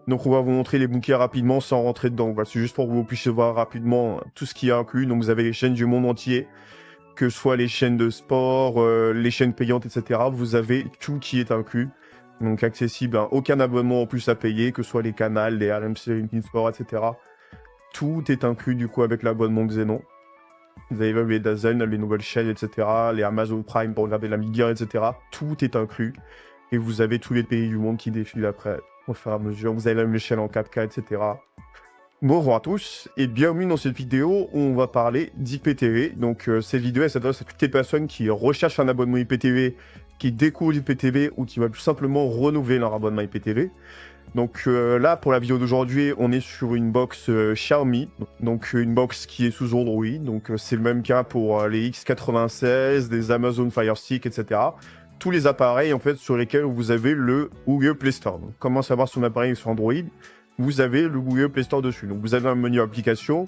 Donc on va vous montrer les bouquets rapidement sans rentrer dedans. Voilà, c'est juste pour que vous puissiez voir rapidement tout ce qui est inclus. Donc vous avez les chaînes du monde entier, que ce soit les chaînes de sport, les chaînes payantes, etc. Vous avez tout qui est inclus. Donc accessible à aucun abonnement en plus à payer, que ce soit les canals, les RMC, Sport, etc. Tout est inclus du coup avec l'abonnement Xenon. Vous avez les DAZN, les nouvelles chaînes, etc. Les Amazon Prime pour regarder la Ligue 1, etc. Tout est inclus. Et vous avez tous les pays du monde qui défilent après, au fur et à mesure. Vous avez la même chaîne en 4K, etc. Bonjour à tous et bienvenue dans cette vidéo où on va parler d'IPTV. Donc cette vidéo elle s'adresse à toutes les personnes qui recherchent un abonnement IPTV, qui découvrent l'IPTV ou qui veulent tout simplement renouveler leur abonnement IPTV. Donc là pour la vidéo d'aujourd'hui on est sur une box Xiaomi, donc une box qui est sous Android. Donc c'est le même cas pour les X96, des Amazon Fire Stick, etc. Tous les appareils en fait sur lesquels vous avez le Google Play Store. Donc comment savoir son appareil est sur Android? Vous avez le Google Play Store dessus. Donc vous avez un menu application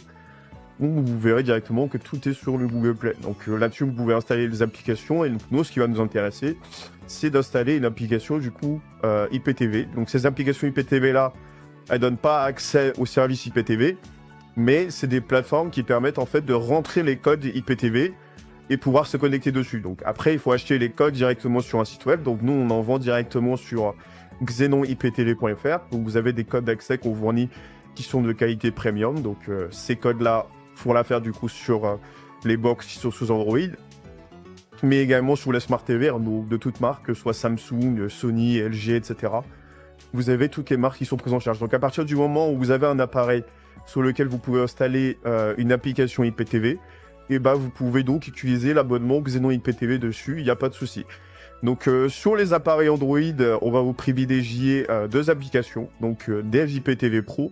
où vous verrez directement que tout est sur le Google Play. Donc là-dessus, vous pouvez installer les applications. Et donc, nous, ce qui va nous intéresser, c'est d'installer une application du coup IPTV. Donc ces applications IPTV-là, elles ne donnent pas accès au service IPTV, mais c'est des plateformes qui permettent en fait de rentrer les codes IPTV et pouvoir se connecter dessus. Donc après, il faut acheter les codes directement sur un site web. Donc nous, on en vend directement sur xenoniptv.fr. Donc vous avez des codes d'accès qu'on fournit qui sont de qualité premium. Donc ces codes-là, pour la faire du coup sur les box qui sont sous Android, mais également sur les Smart TV, donc de toutes marques, que ce soit Samsung, Sony, LG, etc. Vous avez toutes les marques qui sont prises en charge. Donc à partir du moment où vous avez un appareil sur lequel vous pouvez installer une application IPTV, et bah vous pouvez donc utiliser l'abonnement Xenon IPTV dessus, il n'y a pas de souci. Donc sur les appareils Android, on va vous privilégier deux applications, donc Dev IPTV Pro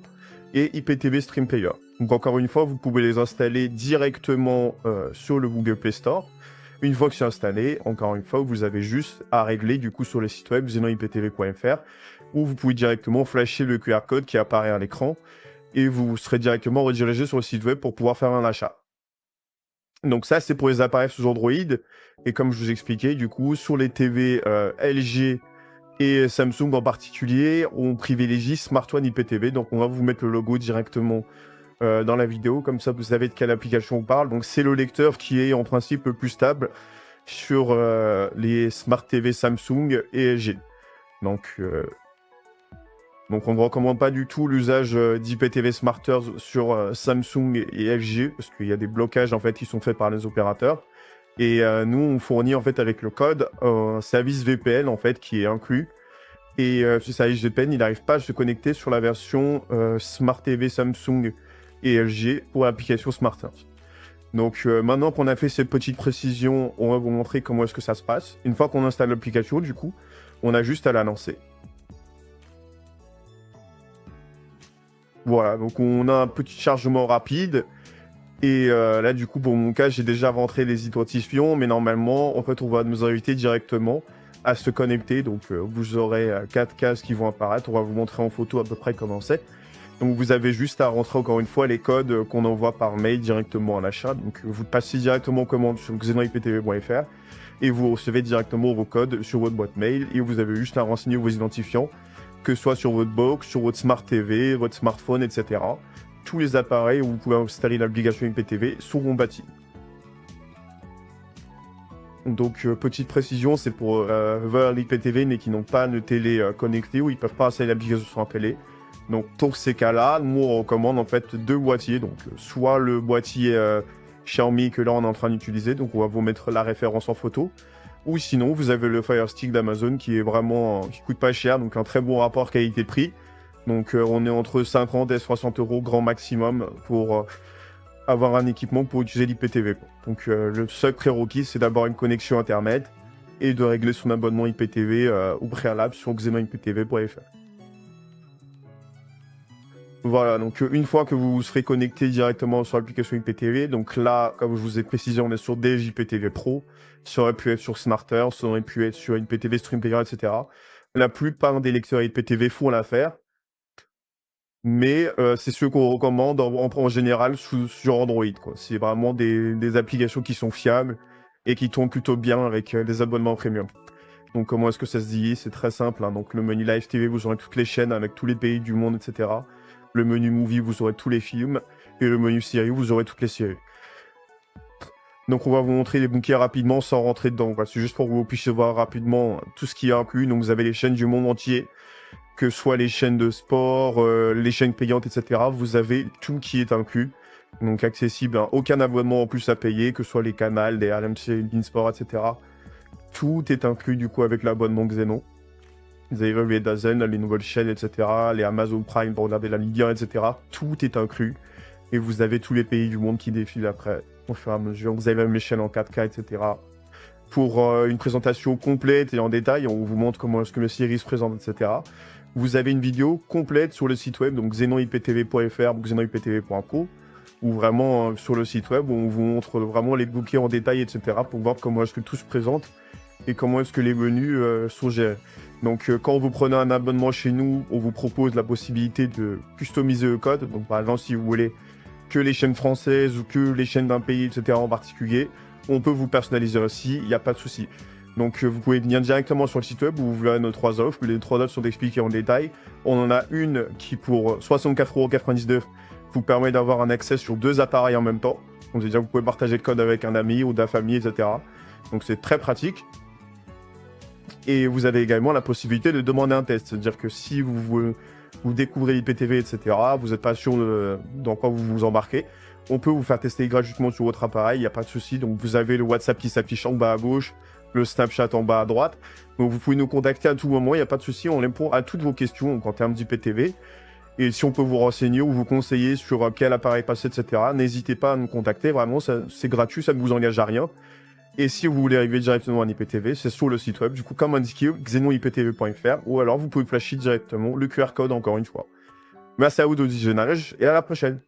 et IPTV Stream Player. Donc encore une fois, vous pouvez les installer directement sur le Google Play Store. Une fois que c'est installé, encore une fois, vous avez juste à régler du coup sur le site web xenoniptv.fr où vous pouvez directement flasher le QR code qui apparaît à l'écran et vous serez directement redirigé sur le site web pour pouvoir faire un achat. Donc ça, c'est pour les appareils sous Android. Et comme je vous expliquais, du coup, sur les TV LG et Samsung en particulier, on privilégie Smart One IPTV. Donc on va vous mettre le logo directement dans la vidéo. Comme ça, vous savez de quelle application on parle. Donc c'est le lecteur qui est en principe le plus stable sur les Smart TV Samsung et LG. Donc on ne recommande pas du tout l'usage d'IPTV Smarters sur Samsung et LG, parce qu'il y a des blocages en fait qui sont faits par les opérateurs. Et nous, on fournit en fait avec le code un service VPN en fait qui est inclus. Et ce service VPN, il n'arrive pas à se connecter sur la version Smart TV Samsung et LG pour l'application SmartSearch. Donc maintenant qu'on a fait cette petite précision, on va vous montrer comment est-ce que ça se passe. Une fois qu'on installe l'application, du coup, on a juste à la lancer. Voilà, donc on a un petit chargement rapide. Et là, du coup, pour mon cas, j'ai déjà rentré les identifiants, mais normalement, en fait, on va nous inviter directement à se connecter. Donc, vous aurez 4 cases qui vont apparaître. On va vous montrer en photo à peu près comment c'est. Donc, vous avez juste à rentrer encore une fois les codes qu'on envoie par mail directement à l'achat. Donc, vous passez directement en commande sur xenoniptv.fr et vous recevez directement vos codes sur votre boîte mail. Et vous avez juste à renseigner vos identifiants, que ce soit sur votre box, sur votre Smart TV, votre smartphone, etc. Tous les appareils où vous pouvez installer l'application IPTV seront bâtis. Donc, petite précision, c'est pour voir l'IPTV mais qui n'ont pas de télé connectée ou ils ne peuvent pas installer l'application sur un télé. Donc, pour ces cas-là, nous on recommande en fait deux boîtiers. Donc, soit le boîtier Xiaomi que là on est en train d'utiliser, donc on va vous mettre la référence en photo. Ou sinon, vous avez le Fire Stick d'Amazon qui est vraiment, qui coûte pas cher, donc un très bon rapport qualité-prix. Donc on est entre 50 et 60 € grand maximum pour avoir un équipement pour utiliser l'IPTV. Donc le seul prérequis, c'est d'avoir une connexion Internet et de régler son abonnement IPTV au préalable sur xenoniptv.fr. Voilà, donc une fois que vous serez connecté directement sur l'application IPTV, donc là, comme je vous ai précisé, on est sur des IPTV Pro, ça aurait pu être sur Smarter, ça aurait pu être sur IPTV Stream Player, etc. La plupart des lecteurs IPTV font l'affaire, mais c'est ceux qu'on recommande en général sur Android, quoi. C'est vraiment des applications qui sont fiables et qui tournent plutôt bien avec des abonnements premium. Donc comment est-ce que ça se dit? C'est très simple, hein. Donc le menu Live TV, vous aurez toutes les chaînes avec tous les pays du monde, etc. Le menu Movie, vous aurez tous les films. Et le menu Série, vous aurez toutes les séries. Donc on va vous montrer les bouquets rapidement sans rentrer dedans. Voilà. C'est juste pour que vous puissiez voir rapidement tout ce qui est inclus. Donc vous avez les chaînes du monde entier, que ce soit les chaînes de sport, les chaînes payantes, etc. Vous avez tout qui est inclus. Donc accessible, hein. Aucun abonnement en plus à payer, que ce soit les canals, les RMC, Beansport, etc. Tout est inclus du coup avec l'abonnement Xenon. Vous avez les Dazen, les nouvelles chaînes, etc. Les Amazon Prime pour regarder la Ligue 1, etc. Tout est inclus. Et vous avez tous les pays du monde qui défilent après, au fur et à mesure. Vous avez même les chaînes en 4K, etc. Pour une présentation complète et en détail, on vous montre comment est-ce que les séries se présentent, etc. Vous avez une vidéo complète sur le site web, donc xenoniptv.fr ou xenoniptv.co, ou vraiment sur le site web où on vous montre vraiment les bouquets en détail, etc. pour voir comment est-ce que tout se présente et comment est-ce que les menus sont gérés. Donc quand vous prenez un abonnement chez nous, on vous propose la possibilité de customiser le code. Donc par exemple, si vous voulez que les chaînes françaises ou que les chaînes d'un pays, etc. en particulier, on peut vous personnaliser aussi, il n'y a pas de souci. Donc vous pouvez venir directement sur le site web où vous verrez nos 3 offres. Les 3 offres sont expliquées en détail. On en a une qui, pour 64,99 € vous permet d'avoir un accès sur 2 appareils en même temps. Donc c'est-à-dire que vous pouvez partager le code avec un ami ou de la famille, etc. Donc c'est très pratique. Et vous avez également la possibilité de demander un test. C'est-à-dire que si vous découvrez l'IPTV, etc., vous n'êtes pas sûr dans quoi vous vous embarquez, on peut vous faire tester gratuitement sur votre appareil, il n'y a pas de souci. Donc vous avez le WhatsApp qui s'affiche en bas à gauche, le Snapchat en bas à droite. Donc vous pouvez nous contacter à tout moment, il n'y a pas de souci, on répond à toutes vos questions donc en termes d'IPTV. Et si on peut vous renseigner ou vous conseiller sur quel appareil passer, etc., n'hésitez pas à nous contacter, vraiment, c'est gratuit, ça ne vous engage à rien. Et si vous voulez arriver directement à IPTV, c'est sur le site web, du coup, comme indiqué, xenoniptv.fr, ou alors vous pouvez flasher directement le QR code encore une fois. Merci à vous de visionnage et à la prochaine.